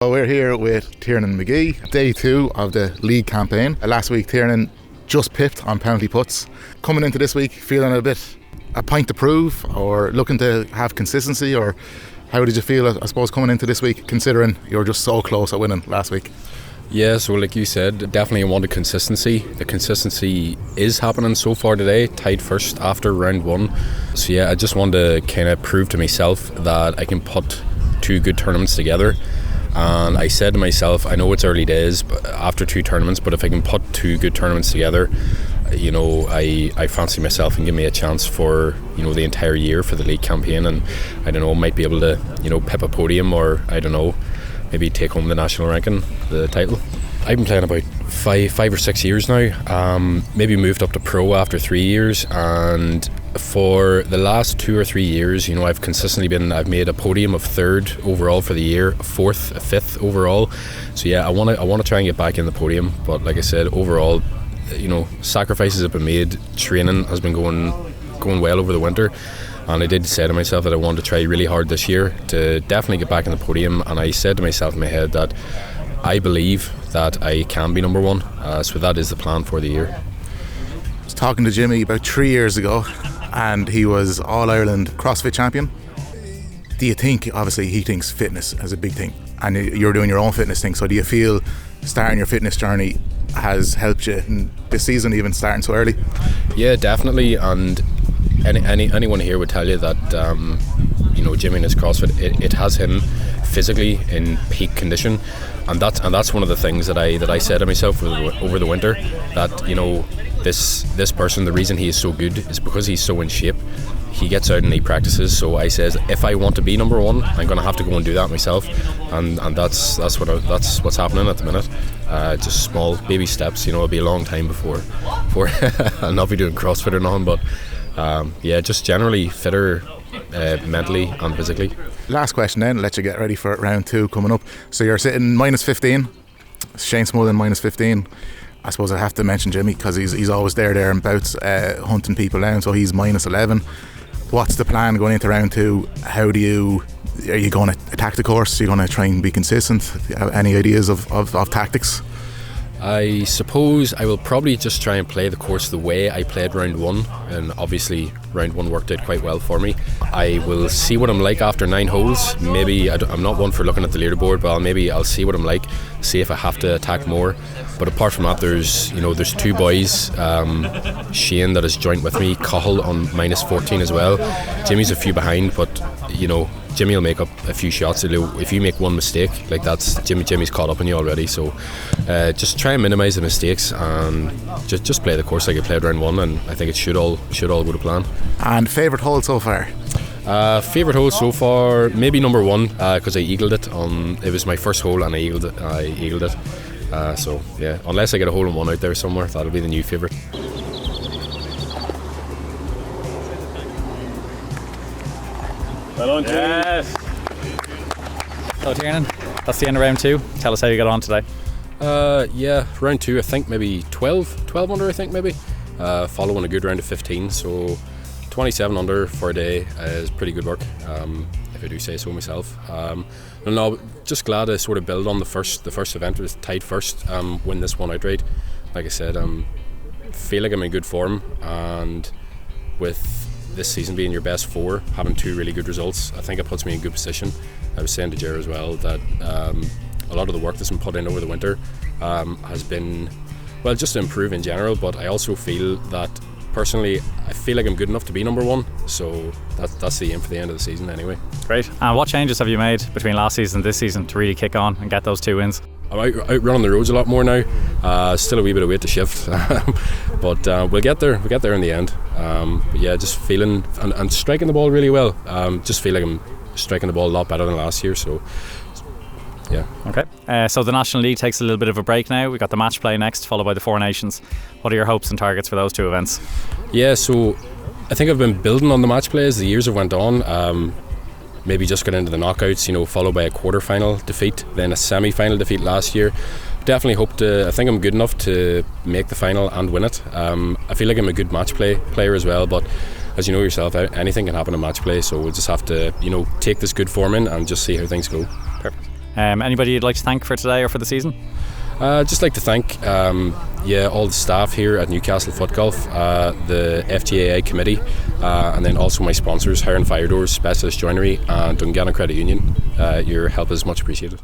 Well, we're here with Tiarnan Magee, day 2 of the league campaign. Last week Tiarnan just pipped on penalty putts. Coming into this week feeling a point to prove, or looking to have consistency, or how did you feel, I suppose, coming into this week, considering you were just so close at winning last week? Yeah, so like you said, definitely wanted consistency. The consistency is happening so far today, tied first after round 1. So yeah, I just wanted to kind of prove to myself that I can put 2 good tournaments together. And I said to myself, I know it's early days after 2 tournaments, but if I can put 2 good tournaments together, you know, I fancy myself and give me a chance for, you know, the entire year for the league campaign. And I don't know, might be able to, you know, pip a podium, or I don't know, maybe take home the national ranking, the title. I've been playing about 5 or 6 years now. Maybe moved up to pro after 3 years, and for the last 2 or 3 years, you know, I've made a podium of 3rd overall for the year, 4th, 5th overall. So yeah, I want to try and get back in the podium. But like I said, overall, you know, sacrifices have been made. Training has been going well over the winter, and I did say to myself that I wanted to try really hard this year to definitely get back in the podium. And I said to myself in my head that I believe that I can be number 1. So that is the plan for the year. I was talking to Jimmy about 3 years ago, and he was All-Ireland CrossFit champion. Do you think, obviously he thinks fitness is a big thing, and you're doing your own fitness thing, so do you feel starting your fitness journey has helped you in this season, even starting so early? Yeah, definitely. And anyone here would tell you that you know, Jimmy and his CrossFit, it has him physically in peak condition, and that's one of the things that I said to myself over the winter, that, you know, this person, the reason he is so good is because he's so in shape. He gets out and he practices. So I says, if I want to be number 1, I'm going to have to go and do that myself, and that's what's happening at the minute. Just small baby steps. You know, it'll be a long time before I'll not be doing CrossFit or nothing, but yeah, just generally fitter mentally and physically. Last question then, let you get ready for round 2 coming up. So you're sitting minus 15, Shane Smullen minus 15. I suppose I have to mention Jimmy, because he's always there in bouts, hunting people down, so he's minus 11. What's the plan going into round 2? Are you going to attack the course? Are you going to try and be consistent? Do you have any ideas of tactics? I suppose I will probably just try and play the course the way I played round 1, and obviously round 1 worked out quite well for me. I will see what I'm like after 9 holes. Maybe I'm not one for looking at the leaderboard, but I'll see what I'm like, see if I have to attack more. But apart from that, there's 2 boys, Shane that is joint with me, Cathal on minus 14 as well. Jimmy's a few behind, but you know, Jimmy will make up a few shots. If you make one mistake, like that's Jimmy's caught up on you already. So just try and minimise the mistakes, and just play the course like I played round 1, and I think it should all go to plan. And favourite hole so far? Favourite hole so far, maybe number 1, because I eagled it on. It was my first hole and I eagled it. So yeah, unless I get a hole in 1 out there somewhere, that'll be the new favourite. Well on, yes. So Tiarnan, that's the end of round 2. Tell us how you got on today. Yeah, round 2, I think maybe 12 under, I think maybe. Following a good round of 15, so 27 under for a day is pretty good work, if I do say so myself. No, just glad to sort of build on the first event. It was tied first, win this one outright. Like I said, feel like I'm in good form, and with this season being your best 4, having 2 really good results, I think it puts me in good position. I was saying to Ger as well that a lot of the work that's been put in over the winter has been, well, just to improve in general, but I also feel that personally I feel like I'm good enough to be number 1, so that's the aim for the end of the season anyway. Great. And what changes have you made between last season and this season to really kick on and get those 2 wins? I'm out running the roads a lot more now. Still a wee bit of weight to shift, but we'll get there in the end. But yeah, just feeling and striking the ball really well. Just feel like I'm striking the ball a lot better than last year, so yeah. Okay, so the National League takes a little bit of a break now. We've got the match play next, followed by the 4 Nations. What are your hopes and targets for those 2 events? Yeah, so I think I've been building on the match play as the years have went on. Maybe just got into the knockouts, you know, followed by a quarter-final defeat, then a semi-final defeat last year. Definitely I think I'm good enough to make the final and win it. I feel like I'm a good match player as well, but as you know yourself, anything can happen in match play, so we'll just have to, you know, take this good form in and just see how things go. Perfect. Anybody you'd like to thank for today or for the season? Just like to thank all the staff here at Newcastle FootGolf, the FGAA committee, and then also my sponsors, Hiren Fire Doors, Specialist Joinery and Dungannon Credit Union. Your help is much appreciated.